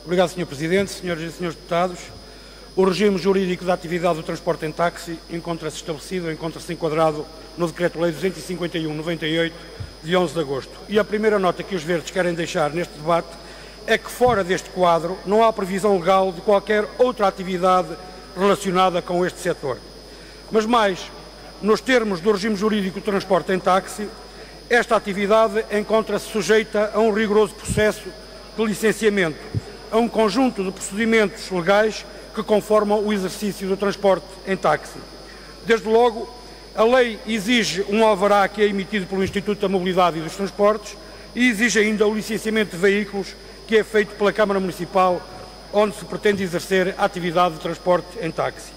Obrigado, Sr. Presidente, Senhoras e Senhores Deputados. O regime jurídico da atividade do transporte em táxi encontra-se enquadrado no Decreto-Lei 251/98, de 11 de agosto. E a primeira nota que os Verdes querem deixar neste debate é que, fora deste quadro, não há previsão legal de qualquer outra atividade relacionada com este setor. Mas mais, nos termos do regime jurídico do transporte em táxi, esta atividade encontra-se sujeita a um rigoroso processo de licenciamento, a um conjunto de procedimentos legais que conformam o exercício do transporte em táxi. Desde logo, a lei exige um alvará que é emitido pelo Instituto da Mobilidade e dos Transportes e exige ainda o licenciamento de veículos que é feito pela Câmara Municipal, onde se pretende exercer a atividade de transporte em táxi.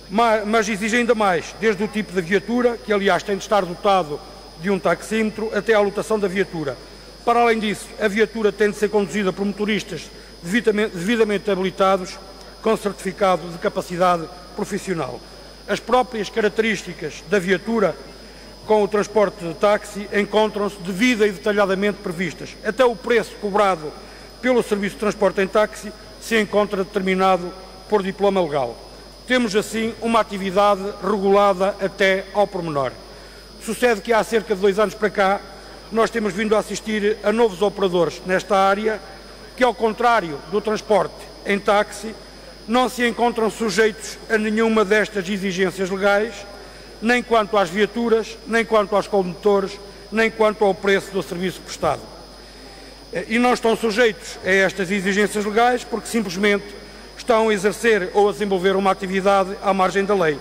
Mas exige ainda mais, desde o tipo de viatura, que aliás tem de estar dotado de um taxímetro, até à lotação da viatura. Para além disso, a viatura tem de ser conduzida por motoristas devidamente habilitados, com certificado de capacidade profissional. As próprias características da viatura com o transporte de táxi encontram-se devida e detalhadamente previstas. Até o preço cobrado pelo serviço de transporte em táxi se encontra determinado por diploma legal. Temos, assim, uma atividade regulada até ao pormenor. Sucede que há cerca de 2 anos para cá, nós temos vindo a assistir a novos operadores nesta área que, ao contrário do transporte em táxi, não se encontram sujeitos a nenhuma destas exigências legais, nem quanto às viaturas, nem quanto aos condutores, nem quanto ao preço do serviço prestado. E não estão sujeitos a estas exigências legais porque simplesmente estão a exercer ou a desenvolver uma atividade à margem da lei.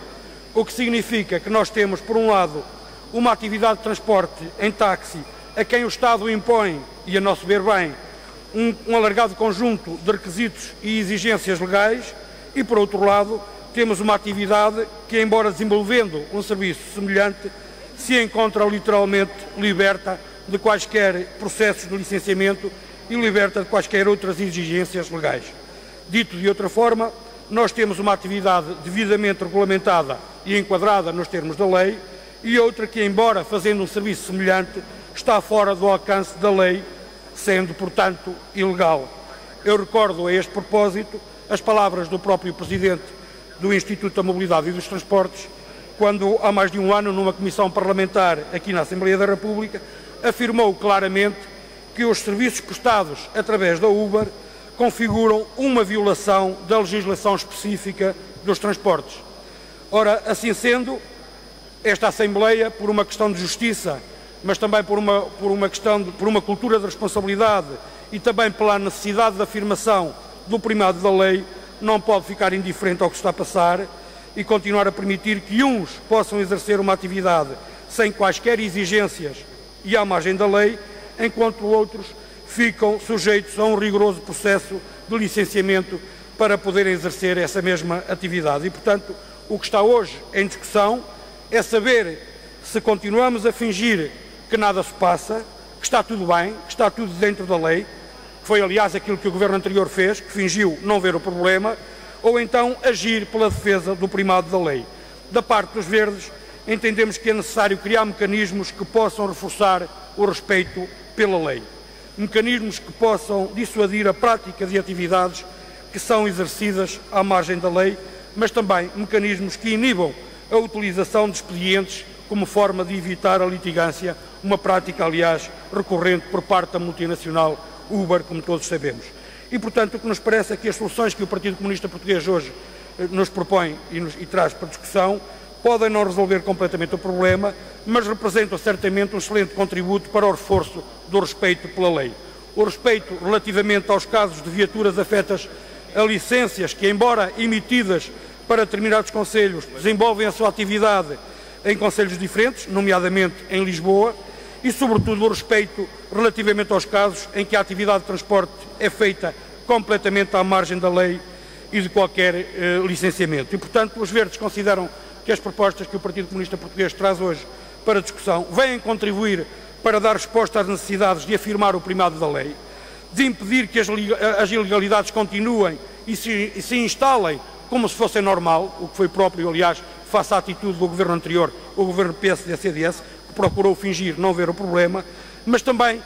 O que significa que nós temos, por um lado, uma atividade de transporte em táxi a quem o Estado impõe, e a nosso ver bem, um alargado conjunto de requisitos e exigências legais e, por outro lado, temos uma atividade que, embora desenvolvendo um serviço semelhante, se encontra literalmente liberta de quaisquer processos de licenciamento e liberta de quaisquer outras exigências legais. Dito de outra forma, nós temos uma atividade devidamente regulamentada e enquadrada nos termos da lei e outra que, embora fazendo um serviço semelhante, está fora do alcance da lei, sendo, portanto, ilegal. Eu recordo a este propósito as palavras do próprio Presidente do Instituto da Mobilidade e dos Transportes, quando, há mais de um ano, numa comissão parlamentar aqui na Assembleia da República, afirmou claramente que os serviços prestados através da Uber configuram uma violação da legislação específica dos transportes. Ora, assim sendo, esta Assembleia, por uma questão de justiça, mas também por uma cultura de responsabilidade e também pela necessidade de afirmação do primado da lei, não pode ficar indiferente ao que está a passar e continuar a permitir que uns possam exercer uma atividade sem quaisquer exigências e à margem da lei, enquanto outros ficam sujeitos a um rigoroso processo de licenciamento para poderem exercer essa mesma atividade. E, portanto, o que está hoje em discussão é saber se continuamos a fingir que nada se passa, que está tudo bem, que está tudo dentro da lei, que foi, aliás, aquilo que o Governo anterior fez, que fingiu não ver o problema, ou então agir pela defesa do primado da lei. Da parte dos Verdes, entendemos que é necessário criar mecanismos que possam reforçar o respeito pela lei. Mecanismos que possam dissuadir a prática de atividades que são exercidas à margem da lei, mas também mecanismos que inibam a utilização de expedientes como forma de evitar a litigância, uma prática, aliás, recorrente por parte da multinacional Uber, como todos sabemos. E, portanto, o que nos parece é que as soluções que o Partido Comunista Português hoje nos propõe e traz para discussão podem não resolver completamente o problema, mas representam certamente um excelente contributo para o reforço do respeito pela lei. O respeito relativamente aos casos de viaturas afetas a licenças que, embora emitidas para determinados concelhos, desenvolvem a sua atividade em concelhos diferentes, nomeadamente em Lisboa, e, sobretudo, o respeito relativamente aos casos em que a atividade de transporte é feita completamente à margem da lei e de qualquer licenciamento. E, portanto, os Verdes consideram que as propostas que o Partido Comunista Português traz hoje para discussão vêm contribuir para dar resposta às necessidades de afirmar o primado da lei, de impedir que as ilegalidades continuem e se instalem como se fosse normal, o que foi próprio, aliás, face à atitude do Governo anterior, o Governo PSD-CDS, que procurou fingir não ver o problema, mas também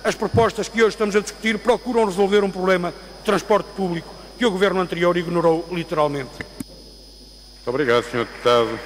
as propostas que hoje estamos a discutir procuram resolver um problema de transporte público que o Governo anterior ignorou literalmente. Muito obrigado, Sr. Deputado.